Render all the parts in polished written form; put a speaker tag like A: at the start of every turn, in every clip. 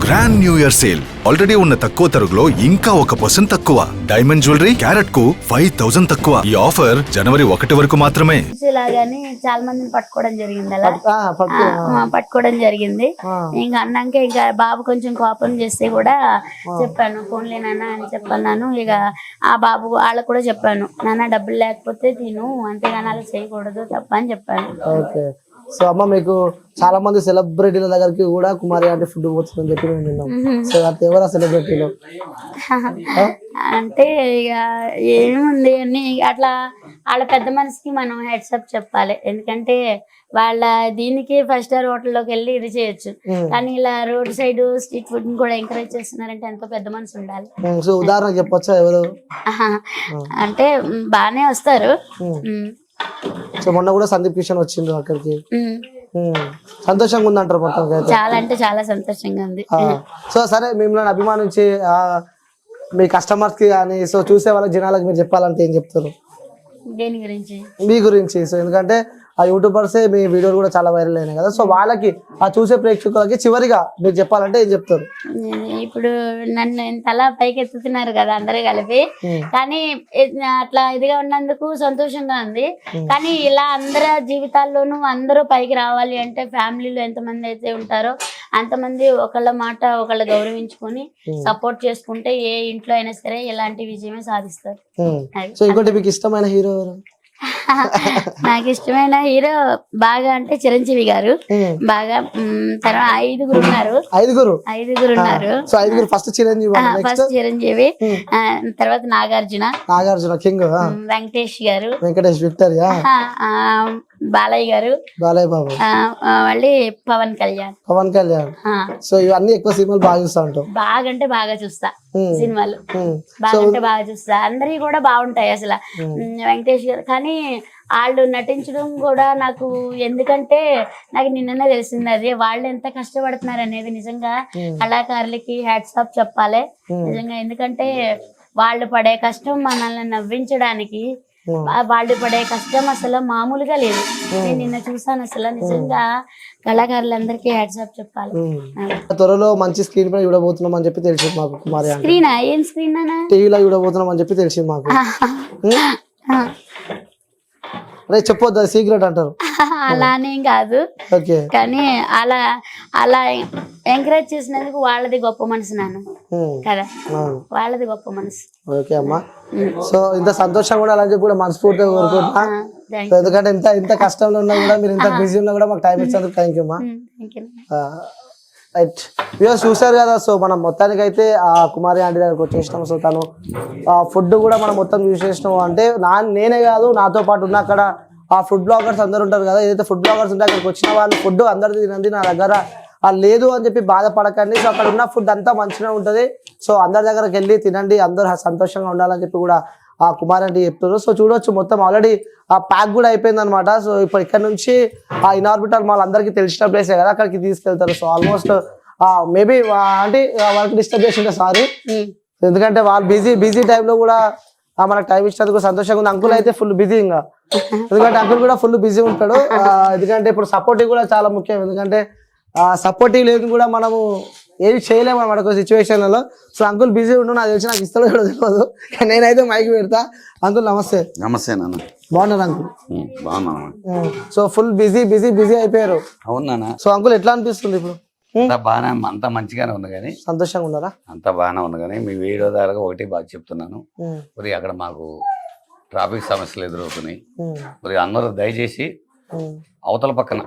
A: Grand new year sale already ఉన్న తక్కువ తరుగులో ఇంకా 1% తక్కువ. డైమండ్ జ్యువెలరీ క్యారెట్ కు 5000 తక్కువ. ఈ ఆఫర్ జనవరి 1 వరకు మాత్రమే.
B: ఇలాగాని చాలా మందిని పట్టుకోవడం జరిగింది. అలా పట్టుకోవడం జరిగింది. ఇంకా అన్నాక ఇంకా బాబు కొంచెం కోపం చేస్తే కూడా చెప్పాను, ఫోన్లే నాన్న అని చెప్పన్నాను. ఇక ఆ బాబు వాళ్ళకు కూడా చెప్పాను, నాన్న డబ్బులు లేకపోతే తిను, అంతేగాని అలా చేయకూడదు తప్ప అని చెప్పాను.
C: సో అమ్మ, మీకు చాలా మంది సెలబ్రిటీల దగ్గరికి కూడా కుమారి అంటే ఫుడ్ పోతుందని చెప్పి మేము విన్నాం. సో అది ఎవరా సెలబ్రిటీలు?
B: అంటే ఇక ఏముంది అని అట్లా వాళ్ళ పెద్ద మనసుకి మనం హెడ్సప్ చెప్పాలి. ఎందుకంటే వాళ్ళ దీనికి 5 స్టార్ హోటల్లోకి వెళ్ళి ఇది చేయొచ్చు, కానీ ఇలా రోడ్ సైడ్ స్ట్రీట్ ఫుడ్ ని కూడా ఎంకరేజ్ చేస్తున్నారంటే ఎంతో పెద్ద మనసు ఉండాలి.
C: సో ఉదాహరణ చెప్పొచ్చా ఎవరు?
B: అంటే బాగానే వస్తారు.
C: సో మొన్న కూడా సందీప్ కిషన్ వచ్చిండు అక్కడికి. సంతోషంగా ఉందంటారు మొత్తం?
B: చాలా అంటే చాలా సంతోషంగా ఉంది.
C: సో సరే, మిమ్మల్ని అభిమానించి మీ కస్టమర్స్ కి కానీ సో చూసే వాళ్ళ జనాలకు మీరు చెప్పాలంటే ఏం చెప్తారు?
B: దేని గురించి?
C: మీ గురించి. సో ఎందుకంటే ఆ యూట్యూబర్సే మీ వీడియోలు కూడా చాలా వైరల్ అయినాయి కదా, సో వాళ్ళకి ఆ చూసే ప్రేక్షకులకి చివరిగా మీరు చెప్పాలంటే ఏం చెప్తారు?
B: ఇప్పుడు నన్ను ఇంతలా పైకి ఎత్తుతున్నారు కదా అందరూ కలిపి, కానీ అట్లా ఇదిగా ఉన్నందుకు సంతోషంగా ఉంది. కానీ ఇలా అందరి జీవితాల్లోనూ అందరూ పైకి రావాలి అంటే ఫ్యామిలీలో ఎంతమంది అయితే ఉంటారో అంతమంది ఒకళ్ళ మాట ఒకళ్ళు గౌరవించుకొని సపోర్ట్ చేసుకుంటే ఏ ఇంట్లో అయినా సరే ఇలాంటి విజయమే సాధిస్తారు.
C: సో ఇంకోటి, మీకు ఇష్టమైన హీరో ఎవరు?
B: నాకు ఇష్టమైన హీరో బాగా అంటే చిరంజీవి గారు బాగా. తర్వాత 5గురు ఉన్నారు. ఐదుగురు ఉన్నారు.
C: సో 5గురు ఫస్ట్
B: చిరంజీవి, తర్వాత నాగార్జున
C: కింగ్,
B: వెంకటేష్
C: విక్టరియా,
B: బాలయ్య గారు,
C: బాలయ్య బాబు,
B: మళ్ళీ పవన్ కళ్యాణ్.
C: సో ఇవన్నీ ఎక్కువ సినిమాలు బాగా చూస్తా ఉంటాం.
B: బాగా అంటే బాగా చూస్తా సినిమాలు, బాగా అంటే బాగా చూస్తా. అందరివి కూడా బాగుంటాయి అసలు. వెంకటేష్ గారు కానీ వాళ్ళు నటించడం కూడా నాకు, ఎందుకంటే నాకు నిన్ననే తెలిసింది అది వాళ్ళు ఎంత కష్టపడుతున్నారు అనేది. నిజంగా కళాకారులకి హ్యాట్స్ ఆఫ్ చెప్పాలి నిజంగా. ఎందుకంటే వాళ్ళు పడే కష్టం మనల్ని నవ్వించడానికి, వాళ్ళు పడే కష్టం అసలు మామూలుగా లేదు. నేను నిన్న చూసాను అసలు. నిజంగా కళాకారులందరికీ హ్యాట్స్ ఆఫ్ చెప్పాలి.
C: త్వరలో మంచి స్క్రీన్ పై చూడబోతున్నాం అని చెప్పి తెలిసింది మాకు. కుమారి
B: స్క్రీన్ ఏం స్క్రీన్ అన్నా
C: టీవీలో చూడబోతున్నాం అని చెప్పి తెలిసింది మాకు. అదే చెప్పొద్దు, సీక్రెట్ అంటారు.
B: అలానేం కాదు, కానీ అలా అలా ఎంకరేజ్ చేసినందుకు వాళ్ళది గొప్ప మనసు నాన్న కదా, వాళ్ళది గొప్ప మనసు.
C: ఓకే అమ్మా. సో ఇంత సంతోషంగా కూడా అలా చెప్పి కూడా మనస్ఫూర్తిగా కోరుకుంటున్నా. ఎందుకంటే ఇంత కష్టంలో ఉన్నా కూడా మీరు ఇంత బిజీ ఉన్నా కూడా మాకు టైం ఇచ్చినందుకు థ్యాంక్ యూ అమ్మా. రైట్, వ్యూవర్స్ చూసారు కదా. సో మనం మొత్తానికి అయితే ఆ కుమారి ఆంటీ దగ్గరకు వచ్చేసినాం. సో తను ఫుడ్ కూడా మనం మొత్తం చూసేసినాం. అంటే నేనే కాదు, నాతో పాటు ఉన్న అక్కడ ఆ ఫుడ్ బ్లాగర్స్ అందరు ఉంటారు కదా, ఏదైతే ఫుడ్ బ్లాగర్స్ ఉంటే అక్కడికి వచ్చిన వాళ్ళు ఫుడ్ అందరిది తినండి, నా దగ్గర లేదు అని చెప్పి బాధపడకండి. సో అక్కడ ఉన్న ఫుడ్ అంతా మంచిగా ఉంటుంది. సో అందరి దగ్గరకు వెళ్ళి తినండి, అందరూ సంతోషంగా ఉండాలని చెప్పి కూడా ఆ కుమారి ఆంటీ చెప్తున్నారు. సో చూడొచ్చు, మొత్తం ఆల్రెడీ ఆ ప్యాక్ కూడా అయిపోయింది అనమాట. సో ఇప్పుడు ఇక్కడ నుంచి ఆ ఇనార్బిటల్ మాల్ అందరికి తెలిసిన ప్లేసే కదా, అక్కడికి తీసుకెళ్తారు. సో ఆల్మోస్ట్ మేబీ అంటే వాళ్ళకి డిస్టర్బ్ చేసింటే సారీ, ఎందుకంటే వాళ్ళు బిజీ టైంలో కూడా మనకు టైం ఇచ్చినందుకు సంతోషంగా ఉంది. అంకుల్ అయితే ఫుల్ బిజీ, ఇంకా ఎందుకంటే అంకుల్ కూడా ఫుల్ బిజీ ఉంటాడు. ఎందుకంటే ఇప్పుడు సపోర్టివ్ కూడా చాలా ముఖ్యం, ఎందుకంటే సపోర్టివ్ లేదు కూడా మనము ఏది చేయలేము అన్నమాట ఒక సిచ్యువేషన్లలో. సో అంకుల్ బిజీ ఉండు, నాకు తెలిసి నాకు ఇస్తాలో కూడా తెలియదు, నేనైతే మైక్ పెడతా. అంకుల్ నమస్తే.
D: నమస్తే నాన్న.
C: బాగున్నారు అంకుల్?
D: బాగున్నా.
C: సో ఫుల్ బిజీ అయిపోయారు.
D: అవునా?
C: సో అంకుల్ ఎట్లా అనిపిస్తుంది ఇప్పుడు?
D: బాగానే, అంతా మంచిగానే ఉంది. కానీ
C: సంతోషంగా ఉన్నారా?
D: అంతా బాగానే ఉంది. కానీ మీ వీడియో ద్వారా ఒకటి బాగా చెప్తున్నాను, మరి అక్కడ మాకు ట్రాఫిక్ సమస్యలు ఎదురవుతున్నాయి. మరి అందరూ దయచేసి అవతల పక్కన,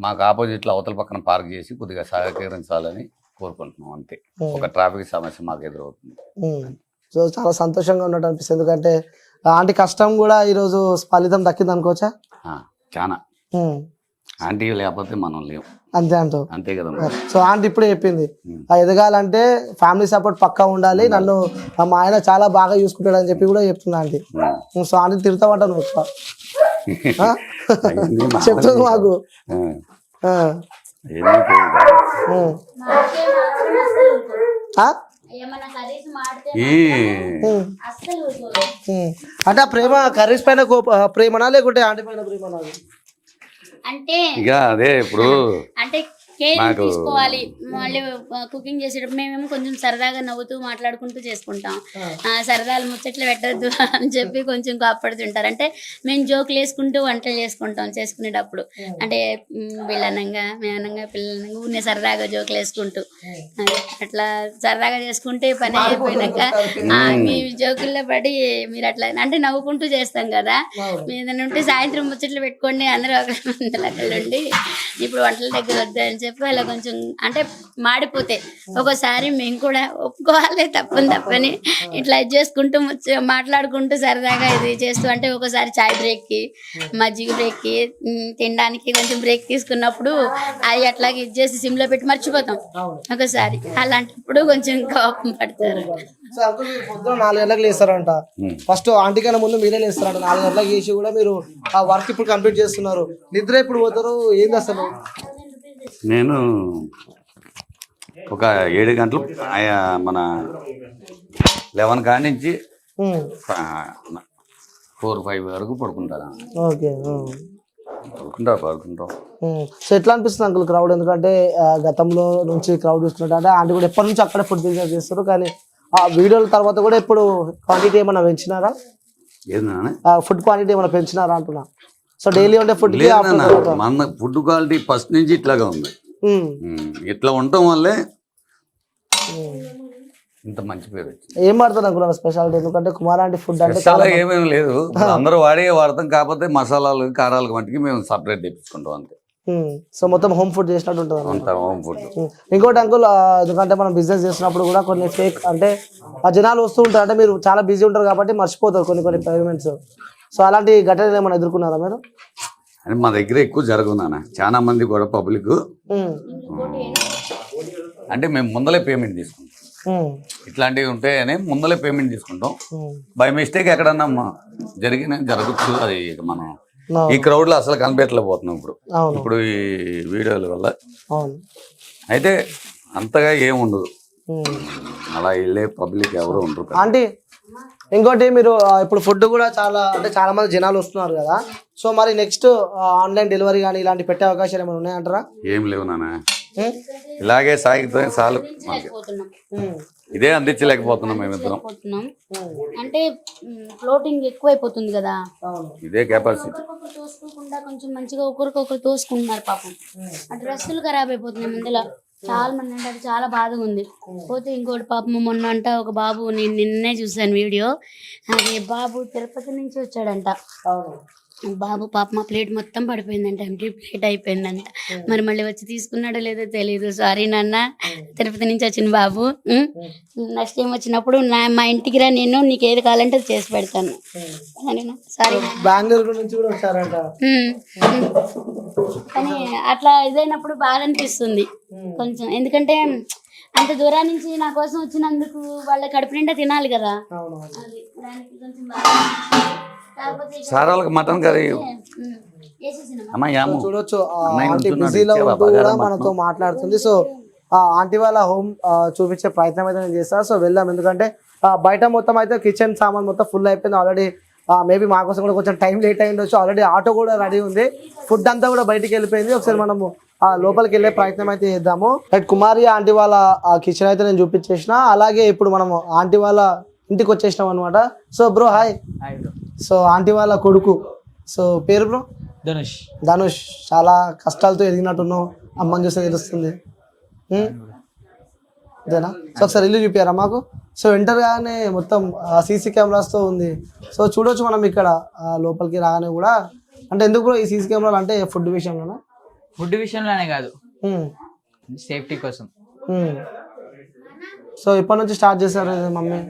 D: మాకు ఆపోజిట్ లో అవతల పక్కన పార్క్ చేసి కొద్దిగా సహకరించాలని కోరుకుంటున్నాం. అంతే, ఒక ట్రాఫిక్ సమస్య మాకు ఎదురవుతుంది.
C: సో చాలా సంతోషంగా ఉన్నట్టు అనిపిస్తుంది, ఎందుకంటే ఆంటీ కష్టం కూడా ఈరోజు ఫలితం దక్కింది అనుకోవచ్చా?
D: చాలా. ఆంటీ లేకపోతే మనం లేవు,
C: అంతే అంటావు?
D: అంతే కదా.
C: సో ఆంటీ ఇప్పుడే చెప్పింది, ఎదగాలంటే ఫ్యామిలీ సపోర్ట్ పక్కా ఉండాలి, నన్ను మా ఆయన చాలా బాగా చూసుకుంటాడు అని చెప్పి కూడా చెప్తున్నా ఆంటీ. సో ఆంటీ తిడతామంటావు నువ్వు చెప్తుంది మాకు. అంటే ఆ ప్రేమ కర్రీస్ పైన ప్రేమనా లేకుంటే ఆంటీ పైన ప్రేమనా?
B: అంటే
D: ఇక అదే ఇప్పుడు
B: అంటే కేర్
D: నాకు
B: తీసుకోవాలి. మళ్ళీ కుకింగ్ చేసేటప్పుడు మేమేమో కొంచెం సరదాగా నవ్వుతూ మాట్లాడుకుంటూ చేసుకుంటాం. సరదాలు ముచ్చట్లు పెట్టద్దు అని చెప్పి కొంచెం కాపాడుతుంటారు. అంటే మేము జోకులు వేసుకుంటూ వంటలు చేసుకుంటాం చేసుకునేటప్పుడు. అంటే వీళ్ళనంగా మేమనంగా పిల్లలంగా ఊరినే సరదాగా జోకులు వేసుకుంటూ అట్లా సరదాగా చేసుకుంటే పని అయిపోయినాక మీ జోకుల్లో పడి మీరు అట్లా అంటే నవ్వుకుంటూ చేస్తాం కదా. మీద ఉంటే సాయంత్రం ముచ్చట్లు పెట్టుకోండి అందరూ ఒకళ్ళ ఉండి ఇప్పుడు వంటల దగ్గర వద్దు అని చెప్పి అలా కొంచెం అంటే మాడిపోతే ఒక్కోసారి మేము కూడా ఒప్పుకోవాలి తప్పని ఇట్లా ఇది చేసుకుంటూ మాట్లాడుకుంటూ సరదాగా ఇది చేస్తూ అంటే ఒక్కోసారి చాయ్ బ్రేక్కి మజ్జిగ బ్రేక్కి తినడానికి కొంచెం బ్రేక్ తీసుకున్నప్పుడు అవి అట్లాగే ఇది చేసి సిమ్లో పెట్టి మర్చిపోతాం ఒకసారి. అలాంటప్పుడు కొంచెం కోపం పడతారు.
C: సో అంకుల్ మీరు పొద్దున 4 గంటలకు లేస్తారంట. ఫస్ట్ ఆంటీ కన్నా ముందు మీరే లేస్తారంట. 4 గంటలకు చేసి కూడా మీరు ఆ వర్క్ ఇప్పుడు కంప్లీట్ చేస్తున్నారు. నిద్ర ఎప్పుడు పోతారు ఏంది అసలు?
D: నేను ఒక 7 గంటలు మన 11 కాడి నుంచి 4-5 వరకు పడుకుంటాను.
C: ఓకే,
D: పడుకుంటాం.
C: సో ఎట్లా అనిపిస్తుంది అంకుల్ క్రౌడ్? ఎందుకంటే గతంలో నుంచి క్రౌడ్ చూస్తున్నట్టు అంటే ఆంటీ కూడా ఎప్పటి నుంచి అక్కడే ఫుడ్ బిజినెస్ చేస్తారు, కానీ ఆ వీడియోల తర్వాత కూడా ఇప్పుడు క్వాంటిటీ ఏమైనా పెంచినారా? ఫుడ్ క్వాంటిటీ ఏమైనా పెంచినారా అంటున్నా. సో డైలీ ఉండే ఫుడ్
D: మన ఫుడ్ క్వాలిటీ ఫస్ట్ నుంచి ఇట్లాగా ఉంది. ఇట్లా ఉండటం వల్లే ఇంత మంచి పేరు వచ్చింది.
C: ఏం వాడతారు అనుకున్నారు స్పెషాలిటీ? ఎందుకంటే కుమార్ ఆంటీ ఫుడ్ అంటే
D: ఏమేమి లేదు, అందరూ వాడతాం. కాకపోతే మసాలాలు కారాలు వంటికి మేము సపరేట్ తెప్పించుకుంటాం అంతే.
C: సో మొత్తం హోమ్ ఫుడ్ చేసినట్టు ఉంటుంది.
D: Home food.
C: ఇంకోటి అంకుల్, ఎందుకంటే మనం బిజినెస్ చేసినప్పుడు కూడా కొన్ని ఫేక్ అంటే ఆ జనాలు వస్తూ ఉంటారు. అంటే మీరు చాలా బిజీ ఉంటారు కాబట్టి మర్చిపోతారు కొన్ని పేమెంట్స్. సో అలాంటి ఘటనలు ఏమైనా ఎదుర్కొన్నారా మీరు?
D: అని మా దగ్గర ఎక్కువ జరుగునా చాలా మంది కూడా పబ్లిక్ అంటే మేము ముందలే పేమెంట్ తీసుకుంటాం. ఇట్లాంటివి ఉంటాయని ముందలే పేమెంట్ తీసుకుంటాం. బై మిస్టేక్ ఎక్కడన్నా జరగచ్చు. అది మనం ఈ క్రౌడ్ లో అసలు కనిపెట్టలేకపోతున్నాం ఇప్పుడు ఈ వీడియోల వల్ల. అయితే అంతగా ఏముండదు, అలా వెళ్ళే పబ్లిక్ ఎవరు ఉండరు.
C: ఆంటీ ఇంకోటి, మీరు ఇప్పుడు ఫుడ్ కూడా చాలా మంది జనాలు వస్తున్నారు కదా. సో మరి నెక్స్ట్ ఆన్లైన్ డెలివరీ కానీ ఇలాంటి పెట్టే అవకాశాలు ఏమైనా ఉన్నాయంటారా?
D: ఏం లేవు నాన్న, ఇలాగే సాగితే చాలు. ఇదే అందించలేకపోతున్నాం మేమిద్దరం.
B: అంటే ఫ్లోటింగ్ ఎక్కువైపోతుంది కదా,
D: ఇదే కెపాసిటీ.
B: తోసుకోకుండా కొంచెం మంచిగా ఒకరికొకరు తోసుకుంటున్నారు పాపం. ఆ డ్రెస్సులు ఖరాబ్ అయిపోతున్నాయి ముందులో. చాలా మంది అంటే అది చాలా బాధగా ఉంది. పోతే ఇంకోటి పాపం మొన్న అంట ఒక బాబు, నేను నిన్నే చూసాను వీడియో, అది బాబు తిరుపతి నుంచి వచ్చాడంట. బాబు పాప మా ప్లేట్ మొత్తం పడిపోయిందంట, ఎంటీ ప్లేట్ అయిపోయిందంట. మరి మళ్ళీ వచ్చి తీసుకున్నాడో లేదో తెలియదు. సారీ నాన్న, తిరుపతి నుంచి వచ్చిన బాబు. నెక్స్ట్ టైం వచ్చినప్పుడు మా ఇంటికి రా, నేను నీకు ఏది కావాలంటే అది చేసి పెడతాను. సారీ.
C: బెంగళూరు నుంచి కూడా వచ్చారంట.
B: కానీ అట్లా ఇదైనప్పుడు బాగా అనిపిస్తుంది కొంచెం. ఎందుకంటే అంత దూరం నుంచి నా కోసం వచ్చినందుకు వాళ్ళ కడుపు నిండా తినాలి కదా, అది దానికి కొంచెం బాగా.
D: సారాలకు మటన్ కర్రీ
C: చూడొచ్చు. ఆంటీ బిజీలో ఉంటూ కూడా మనతో మాట్లాడుతుంది. సో ఆంటీ వాళ్ళ హోమ్ చూపించే ప్రయత్నం అయితే నేను చేస్తాను. సో వెళ్దాం, ఎందుకంటే బయట మొత్తం అయితే కిచెన్ సామాన్ మొత్తం ఫుల్ అయిపోయింది ఆల్రెడీ. మేబీ మా కోసం కూడా కొంచెం టైం లేట్ అయి ఉండొచ్చు. ఆల్రెడీ ఆటో కూడా రెడీ ఉంది, ఫుడ్ అంతా కూడా బయటికి వెళ్ళిపోయింది. ఒకసారి మనము లోపలికి వెళ్ళే ప్రయత్నం అయితే చేద్దాము. రైట్, కుమారి ఆంటీ వాళ్ళ కిచెన్ అయితే నేను చూపించేసిన. అలాగే ఇప్పుడు మనము ఆంటీ వాళ్ళ ఇంటికి వచ్చేసినాం అనమాట. So bro hi. So aunty వాళ్ళ కొడుకు, సో పేరు బ్రో? ధనుష్. చాలా కష్టాలతో ఎదిగినట్టున్నావు, అమ్మని చూస్తే తెలుస్తుంది. అదేనా? సో ఒకసారి ఇల్లు చూపారా మాకు. సో ఎంటర్ గానే మొత్తం సీసీ కెమెరాస్తో ఉంది. సో చూడొచ్చు మనం ఇక్కడ లోపలికి రాగానే కూడా. అంటే ఎందుకు బ్రో ఈ సీసీ కెమెరాలు? అంటే ఫుడ్ విషయంలోనా?
E: ఫుడ్ విషయంలోనే కాదు, సేఫ్టీ కోసం.
C: సో ఎప్పటి నుంచి స్టార్ట్ చేశారు మమ్మీ?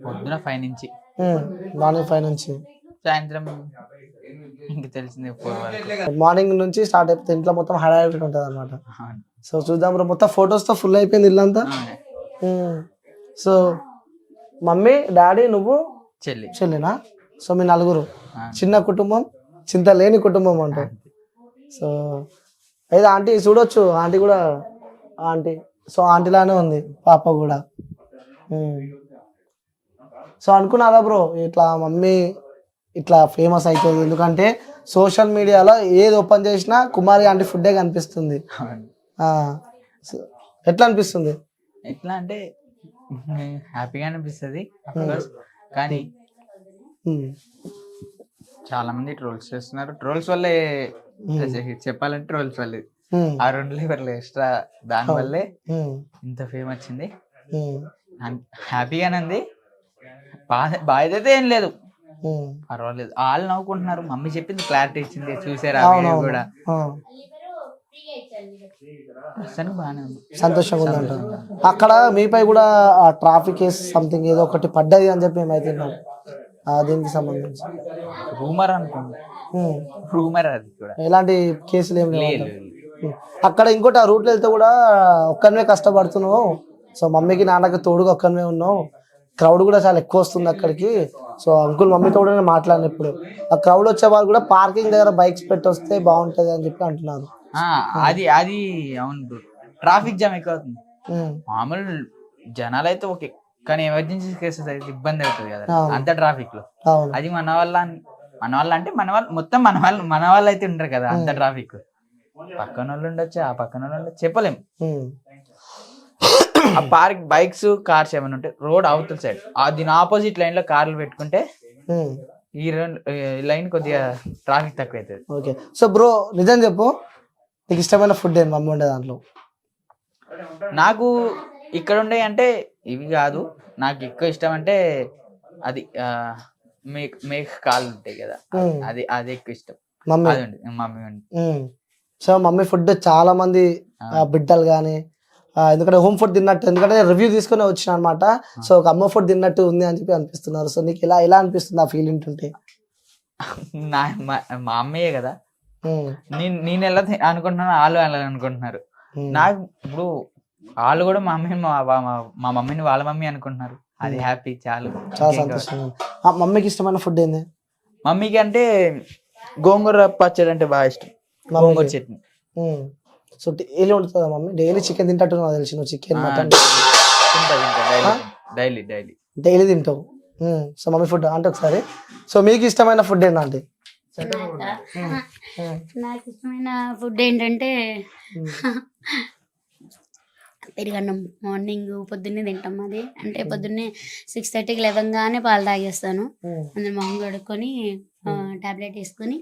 E: పొద్దున 5 నుంచి,
C: మార్నింగ్ 5 నుంచి
E: సాయంత్రం ఇంక తెలిసింది 4 వరకు.
C: మార్నింగ్ నుంచి స్టార్ట్ అయిపోతే ఇంట్లో మొత్తం హడావిడి ఉంటుంది అనమాట. సో చూద్దాం బ్రో, మొత్తం ఫొటోస్తో ఫుల్ అయిపోయింది ఇల్లంతా. సో మమ్మీ, డాడీ, నువ్వు, చెల్లినా? సో మీ నలుగురు, చిన్న కుటుంబం, చింత లేని కుటుంబం అంట. సో అయితే ఆంటీ చూడొచ్చు, ఆంటీ కూడా ఆంటీ. సో ఆంటీలానే ఉంది పాప కూడా. సో అనుకున్నారా బ్రో ఇట్లా మమ్మీ ఇట్లా ఫేమస్ అవుతుంది? ఎందుకంటే సోషల్ మీడియాలో ఏది ఓపెన్ చేసినా కుమారి ఆంటీ ఫుడ్డే కనిపిస్తుంది. సో ఎట్లా అనిపిస్తుంది?
E: ఎట్లా అంటే హ్యాపీగా అనిపిస్తుంది కానీ చాలా మంది ట్రోల్స్ చేస్తున్నారు. ట్రోల్స్ వల్లే చెప్పాలంటే ట్రోల్స్ వల్లే ఆ 2 లివర్లు ఎక్స్ట్రా దాని వల్లే ఇంత ఫేమ్ వచ్చింది. హ్యాపీగానే ఉంది, బాధ అయితే ఏం లేదు, పర్వాలేదు. వాళ్ళు నవ్వుకుంటున్నారు, మమ్మీ చెప్పింది క్లారిటీ ఇచ్చింది, చూసారు ఆ వీడియో కూడా. ప్రస్తుతానికి బాగానే ఉంది,
C: సంతోషంగా ఉందంట. అక్కడ మీపై కూడా ట్రాఫిక్ కేసు సంథింగ్ ఏదో ఒకటి పడ్డది అని చెప్పి మేమైతే విన్నాం. దీనికి సంబంధించి
E: రూమర్ అనుకుంటా, రూమర్ అది కూడా,
C: ఎలాంటి కేసులు ఏం లేవు.
E: లేదు.
C: అక్కడ ఇంకోటి ఆ రూట్లో వెళ్తే కూడా ఒక్కనివే కష్టపడుతున్నావు, సో మమ్మీకి నాన్నకి తోడుగా ఒక్కనివే ఉన్నావు, క్రౌడ్ కూడా చాలా ఎక్కువ వస్తుంది అక్కడికి. సో అంకుల్ మమ్మీతో కూడా నేను మాట్లాడిన ఇప్పుడు ఆ క్రౌడ్ వచ్చే వాళ్ళు కూడా పార్కింగ్ దగ్గర బైక్స్ పెట్టి వస్తే బాగుంటది అని చెప్పి అంటున్నారు.
E: అది అవును బ్రో, ట్రాఫిక్ జామ్ ఎక్కువ అవుతుంది. మామూలు జనాలు అయితే ఓకే, కానీ ఎమర్జెన్సీ కేసెస్ అయితే ఇబ్బంది అవుతుంది కదా అంత ట్రాఫిక్ లో. అది మన వాళ్ళ అంటే మొత్తం మన వాళ్ళు అయితే ఉంటారు కదా అంత ట్రాఫిక్. పక్కన వాళ్ళు ఉండొచ్చు, ఆ పక్కన వాళ్ళు ఉండొచ్చు, చెప్పలేం. ఆ పార్క్ బైక్స్ కార్స్ ఏమైనా ఉంటే రోడ్ అవతల సైడ్ దీని ఆపోజిట్ లైన్ లో కార్లు పెట్టుకుంటే ఈ లైన్ కొద్దిగా ట్రాఫిక్ తక్కువ అవుతుంది.
C: ఓకే, సో బ్రో నిజం చెప్పు, నీకు ఇష్టమైన ఫుడ్ ఏంటి మమ్మీ ఉండే దాంట్లో?
E: నాకు ఇక్కడ ఉండే అంటే ఇవి కాదు, నాకు ఎక్కువ ఇష్టం అంటే అది మేక కాళ్ళు ఉంటాయి కదా, అది ఎక్కువ ఇష్టం. మమ్మీ
C: సో మమ్మీ ఫుడ్ చాలా మంది బిడ్డలు కానీ ఎందుకంటే హోమ్ ఫుడ్ తిన్నట్టు, ఎందుకంటే రివ్యూ తీసుకుని వచ్చిన అనమాట. సో ఒక అమ్మ ఫుడ్ తిన్నట్టు ఉంది అని చెప్పి అనిపిస్తున్నారు. సో నీకు ఎలా అనిపిస్తుంది ఆ ఫీల్ ఉంటుంటే?
E: మా అమ్మయ్యే కదా, నేను ఎలా అనుకుంటున్నాను వాళ్ళు అలా అనుకుంటున్నారు. నాకు ఇప్పుడు వాళ్ళు కూడా మా మమ్మీని వాళ్ళ మమ్మీ అనుకుంటున్నారు, అది హ్యాపీ, చాలా
C: సంతోషంగా. మమ్మీకి ఇష్టమైన ఫుడ్ ఏంది?
E: మమ్మీకి అంటే గోంగూర పచ్చడి అంటే బాగా ఇష్టం, గోంగూర చట్నీ.
C: సో డైలీ ఉంటుందా మమ్మీ? డైలీ చికెన్ తింటట్టు నాకు తెలిసి, నువ్వు చికెన్ మటన్ డైలీ తింటావు. సో మమ్మీ ఫుడ్ అంటే ఒకసారి, సో మీకు ఇష్టమైన ఫుడ్ ఏంటంటే?
B: నాకు ఇష్టమైన ఫుడ్ ఏంటంటే పెరుగన్నం. మార్నింగ్ పొద్దున్నే తింటాం. అది అంటే పొద్దున్నే 6:30కి లేవగానే పాలు తాగేస్తాను. అందులో మొహం కడుక్కొని టాబ్లెట్ వేసుకొని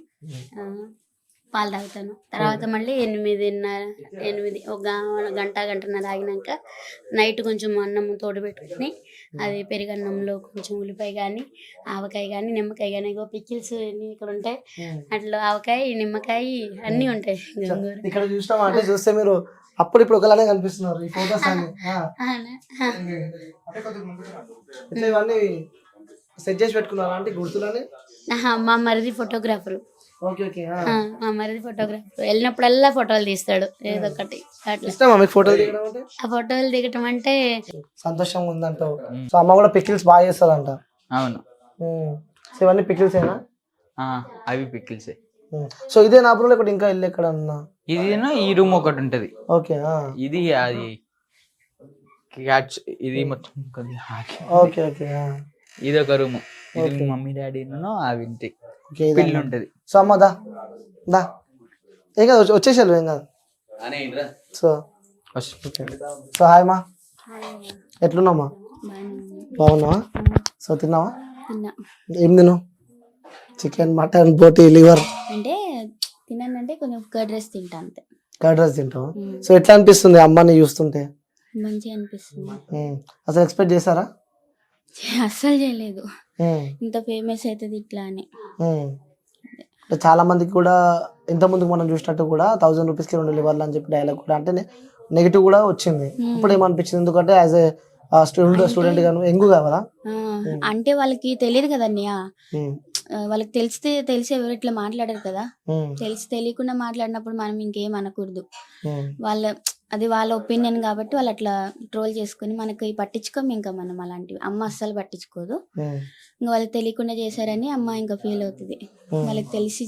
B: పాలు తాగుతాను. తర్వాత మళ్ళీ 8 ఒక గంటన్నర తాగినాక నైట్ కొంచెం అన్నం తోడు పెట్టుకుని అది పెరుగన్నంలో కొంచెం ఉల్లిపాయ కానీ ఆవకాయ కానీ నిమ్మకాయ కానీ, పికిల్స్ ఇక్కడ ఉంటాయి, అట్లా ఆవకాయ నిమ్మకాయ అన్నీ ఉంటాయి.
C: ఇక్కడ చూసినామంటే చూస్తే మీరు అప్పుడు ఇప్పుడు ఒకలానే కనిపిస్తున్నారు ఈ ఫోటోస్ అన్ని. ఇవన్నీ సెట్ చేసి పెట్టుకున్నారా అంటే గుర్తులని?
B: మా మరిది ఫోటోగ్రాఫర్.
C: మా
B: మరిది ఫోటోగ్రాఫర్ వెళ్ళినప్పుడల్లా ఫోటోలు తీస్తాడు ఏదో ఒకటి. అట్లా ఆ ఫోటోలు దిగటం అంటే
C: సంతోషంగా ఉందంటావు. సో అమ్మ కూడా పికిల్స్ బాగా చేస్తారంట.
E: అవును.
C: సో ఇవన్నీ పికిల్స్ ఏనా?
E: అవి పికిల్స్.
C: సో ఇదే నా బ్రో ఇక్కడ ఇంకా ఇల్లు ఎక్కడ ఉన్నా?
E: ఇది ఈ రూమ్ ఒకటి ఉంటది.
C: ఓకే.
E: ఇది అది ఇది మొత్తం
C: ఓకే ఓకే.
E: ఇది ఒక రూమ్, ఇది మమ్మీ డాడీ ఆ ఇంటి పిల్లి ఉంటది.
C: సో అమ్మ దా ఏం కాదు, వచ్చేసారు ఏం కాదు. సో సో హాయ్ మా, ఎట్లున్నామా? బాగున్నావా? సో తిన్నావా? ఏం తిన్నావు? చికెన్, మటన్, బోటి, లివర్?
B: అంటే తిన్నానంటే కొంచెం కర్డ్ రైస్ తింటా అంతే.
C: కర్డ్ రైస్ తింటావా? సో ఎట్లా అనిపిస్తుంది అమ్మని చూస్తుంటే?
B: మంచిగా అనిపిస్తుంది.
C: అసలు ఎక్స్పెక్ట్ చేశారా?
B: అస్సలు చేయలేదు ఇంత ఫేమస్ అవుతుంది ఇట్లా అని.
C: చాలా మందికి కూడా ఇంత ముందుకు మనం చూసినట్టు కూడా 1000 రూపీస్కి 2 లివర్లు అని చెప్పి డైలాగ్ కూడా అంటే నెగిటివ్ కూడా వచ్చింది. ఇప్పుడు ఏమనిపించింది? ఎందుకంటే యాజ్ ఏ స్టూడెంట్ గాను ఎంగు కావాలా
B: అంటే వాళ్ళకి తెలియదు కదా అన్నయ్య, వాళ్ళకి తెలిసి ఎవరు ఇట్లా మాట్లాడారు కదా, తెలియకుండా మాట్లాడినప్పుడు మనం ఇంకేం అనకూడదు. అది వాళ్ళ ఒపీనియన్ కాబట్టి వాళ్ళు అట్లా ట్రోల్ చేసుకుని మనకి పట్టించుకోము. ఇంకా మనం అలాంటివి అమ్మ అస్సలు పట్టించుకోదు. ఇంకా వాళ్ళకి తెలియకుండా చేశారని అమ్మ ఇంకా ఫీల్ అవుతుంది. వాళ్ళకి తెలిసి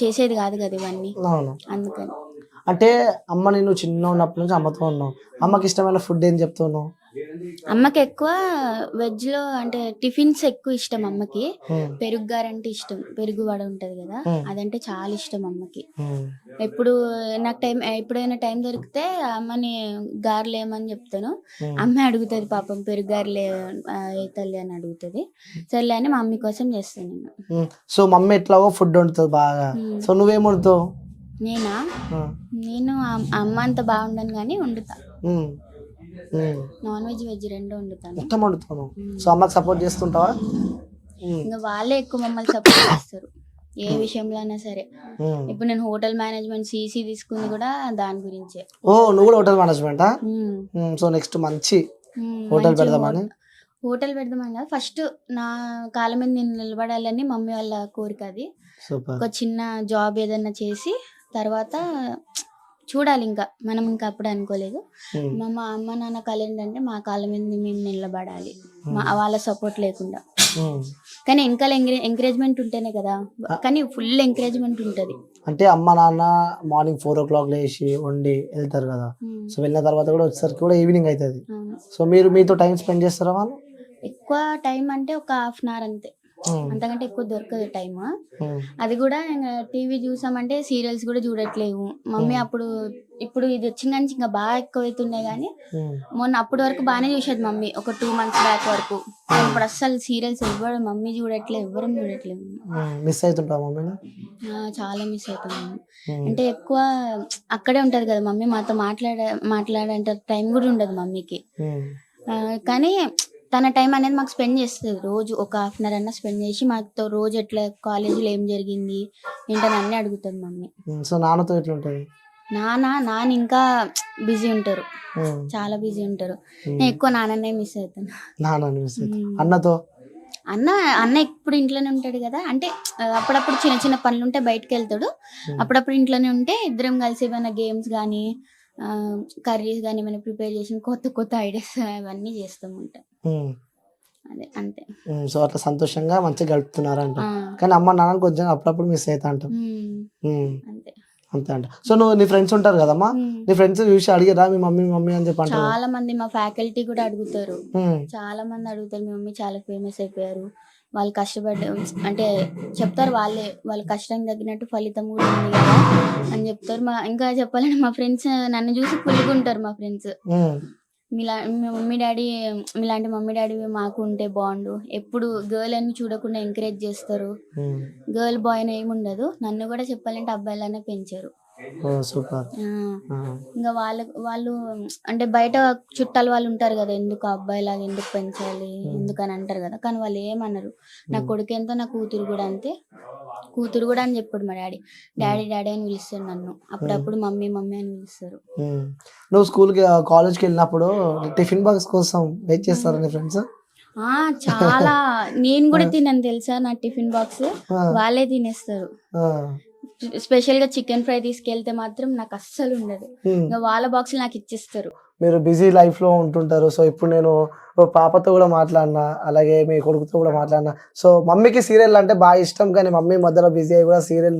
B: చేసేది కాదు కదా ఇవన్నీ, అందుకని.
C: అంటే అమ్మ నేను చిన్న ఉన్నప్పటి నుంచి అమ్మతో ఉన్నావు, అమ్మకి ఇష్టమైన ఫుడ్ ఏం చెప్తున్నావు?
B: అమ్మకి ఎక్కువ వెజ్ లో అంటే టిఫిన్స్ ఎక్కువ ఇష్టం అమ్మకి. పెరుగు గారు అంటే ఇష్టం, పెరుగు వడ ఉంటది కదా, అదంటే చాలా ఇష్టం అమ్మకి. ఎప్పుడు నాకు ఎప్పుడైనా టైం దొరికితే అమ్మని గారెలు ఏమని చెప్తాను, అమ్మే అడుగుతుంది పాపం, పెరుగు గారెలు తల్లి అని అడుగుతుంది. సర్లే అని మా మమ్మీ కోసం చేస్తాను నేను.
C: సో మమ్మీ ఎట్లాగో ఫుడ్ వండుతుంది బాగా, సో నువ్వేం వండుతావు?
B: నేను అమ్మ అంత బాగుండను కానీ వండుతా. నాన్ వెజ్ వెజ్ రెండు వండుతాను.
C: మొత్తం వండుతాను. సో అమ్మకి సపోర్ట్ చేస్తుంటావా?
B: ఇంకా వాళ్ళే ఎక్కువ మమ్మల్ని సపోర్ట్ చేస్తారు ఏ విషయంలో అయినా సరే. ఇప్పుడు నేను హోటల్ మేనేజ్మెంట్ సిసి తీసుకుంది కూడా దాని గురించే.
C: ఓ నువ్వు కూడా హోటల్ మేనేజ్మెంటా? సో నెక్స్ట్ మంచి హోటల్ పెడదామని.
B: హోటల్ పెడదామని కాదు, ఫస్ట్ నా కాళ్ళ మీద నేను నిలబడాలని మమ్మీ వాళ్ళ కోరిక అది. ఒక చిన్న జాబ్ ఏదన్నా చేసి తర్వాత చూడాలి, ఇంకా మనం ఇంకా అప్పుడు అనుకోలేదు. మా అమ్మ నాన్న కాళ్ళ ఏంటంటే మా కాళ్ళ మీద మేము నిలబడాలి, వాళ్ళ సపోర్ట్ లేకుండా. కానీ ఇంకా ఎంకరేజ్మెంట్ ఉంటేనే కదా, కానీ ఫుల్ ఎంకరేజ్మెంట్ ఉంటది.
C: అంటే అమ్మ నాన్న మార్నింగ్ 4 o'clock లేచి వండి వెళ్తారు కదా, సో వెళ్ళిన తర్వాత కూడా వచ్చేసరికి కూడా ఈవినింగ్ అవుతుంది. సో మీరు మీతో టైం స్పెండ్ చేస్తారా వాళ్ళు?
B: ఎక్కువ టైం అంటే ఒక 1/2 hour అంతే, అంతకంటే ఎక్కువ దొరకదు టైం. అది కూడా టీవీ చూసామంటే సీరియల్స్ కూడా చూడట్లేవు మమ్మీ. ఇప్పుడు ఇది వచ్చిన నుంచి ఇంకా బాగా ఎక్కువ అవుతున్నాయి. కానీ మొన్న అప్పటి వరకు బాగానే చూసేది మమ్మీ, ఒక 2 months బ్యాక్ వరకు. ఇప్పుడు అస్సలు సీరియల్స్ ఎవ్వరు మమ్మీ చూడట్లేదు, ఎవ్వరం చూడట్లేదు.
C: మిస్ అవుతుంటా మమ్మీ?
B: చాలా మిస్ అవుతున్నాను. అంటే ఎక్కువ అక్కడే ఉంటది కదా మమ్మీ, మాతో మాట్లాడే టైం కూడా ఉండదు మమ్మీకి. కానీ తన టైం అనేది మాకు స్పెండ్ చేస్తుంది, రోజు ఒక 1/2 hour అన్నా స్పెండ్ చేసి మాతో రోజు ఎట్లా కాలేజీలో ఏం జరిగింది ఏంటని అన్నీ అడుగుతుంది మమ్మీ.
C: సో నాన్నతో ఎట్లా ఉంటుంది?
B: నాన్న ఇంకా బిజీ ఉంటారు, చాలా బిజీ ఉంటారు. నేను ఎక్కువ నాన్ననే మిస్ అవుతాను.
C: అన్నతో?
B: అన్న ఇప్పుడు ఇంట్లోనే ఉంటాడు కదా, అంటే అప్పుడప్పుడు చిన్న చిన్న పనులు ఉంటే బయటకు వెళ్తాడు, అప్పుడప్పుడు ఇంట్లోనే ఉంటే ఇద్దరం కలిసి ఏమైనా గేమ్స్ కానీ కర్రీస్ కానీ ఏమైనా ప్రిపేర్ చేసి కొత్త ఐడియాస్ అవన్నీ చేస్తూ ఉంటాం. అదే అంతే.
C: సో అట్లా సంతోషంగా మంచిగా గడుపుతున్నారంట. కానీ అమ్మ నాన్న కొంచెం అప్పుడప్పుడు మిస్ అవుతా అంట. అంతే అంట. సో నువ్వు నీ ఫ్రెండ్స్ ఉంటారు కదమ్మా, నీ ఫ్రెండ్స్ చూసి అడిగారా మీ మమ్మీ అని చెప్పి?
B: చాలా మంది మా ఫ్యాకల్టీ కూడా అడుగుతారు, చాలా మంది అడుగుతారు. మీ మమ్మీ చాలా ఫేమస్ అయిపోయారు, వాళ్ళు అంటే చెప్తారు, వాళ్ళ కష్టం తగ్గినట్టు ఫలితం కూడా ఉంది కదా అని చెప్తారు. ఇంకా చెప్పాలంటే మా ఫ్రెండ్స్ నన్ను చూసి పులుగుంటారు. మా ఫ్రెండ్స్ మీ మమ్మీ డాడీ, మీలాంటి మమ్మీ డాడీ మాకు ఉంటే బాగుండు, ఎప్పుడు గర్ల్ అని చూడకుండా ఎంకరేజ్ చేస్తారు, గర్ల్ బాయ్ అని ఏమి ఉండదు. నన్ను కూడా చెప్పాలంటే అబ్బాయిలానే పెంచారు. ఇంకా వాళ్ళు అంటే బయట చుట్టాలు వాళ్ళు ఉంటారు కదా, ఎందుకు అబ్బాయిలాగా ఎందుకు పెంచాలి ఎందుకని అంటారు కదా, కానీ వాళ్ళు ఏమన్నారు. నా కొడుకు ఎంతో నా కూతురు కూడా అంతే, కూతురు కూడా అని చెప్పాడు మా డాడీ అని పిలుస్తాడు నన్ను, అప్పుడప్పుడు మమ్మీ అని పిలుస్తారు.
C: నువ్వు కాలేజ్కి వెళ్ళినప్పుడు టిఫిన్ బాక్స్ కోసం వెయిట్ చేస్తారా నీ ఫ్రెండ్స్?
B: చాలా, నేను కూడా తిన్నాను తెలుసా, నా టిఫిన్ బాక్స్ వాళ్ళే తినేస్తారు. స్పెషల్ గా చికెన్ ఫ్రై తీసుకెళ్తే మాత్రం నాకు అస్సలు ఉండదు, ఇంకా వాళ్ళ బాక్స్ నాకు ఇచ్చిస్తారు.
C: మీరు బిజీ లైఫ్ లో ఉంటుంటారు. సో ఇప్పుడు నేను పాపతో కూడా మాట్లాడినా, అలాగే మీ కొడుకుతో కూడా మాట్లాడినా. సో మమ్మీకి సీరియల్ అంటే బాగా ఇష్టం, కానీ మమ్మీ మధ్యలో బిజీ అయ్యి కూడా సీరియల్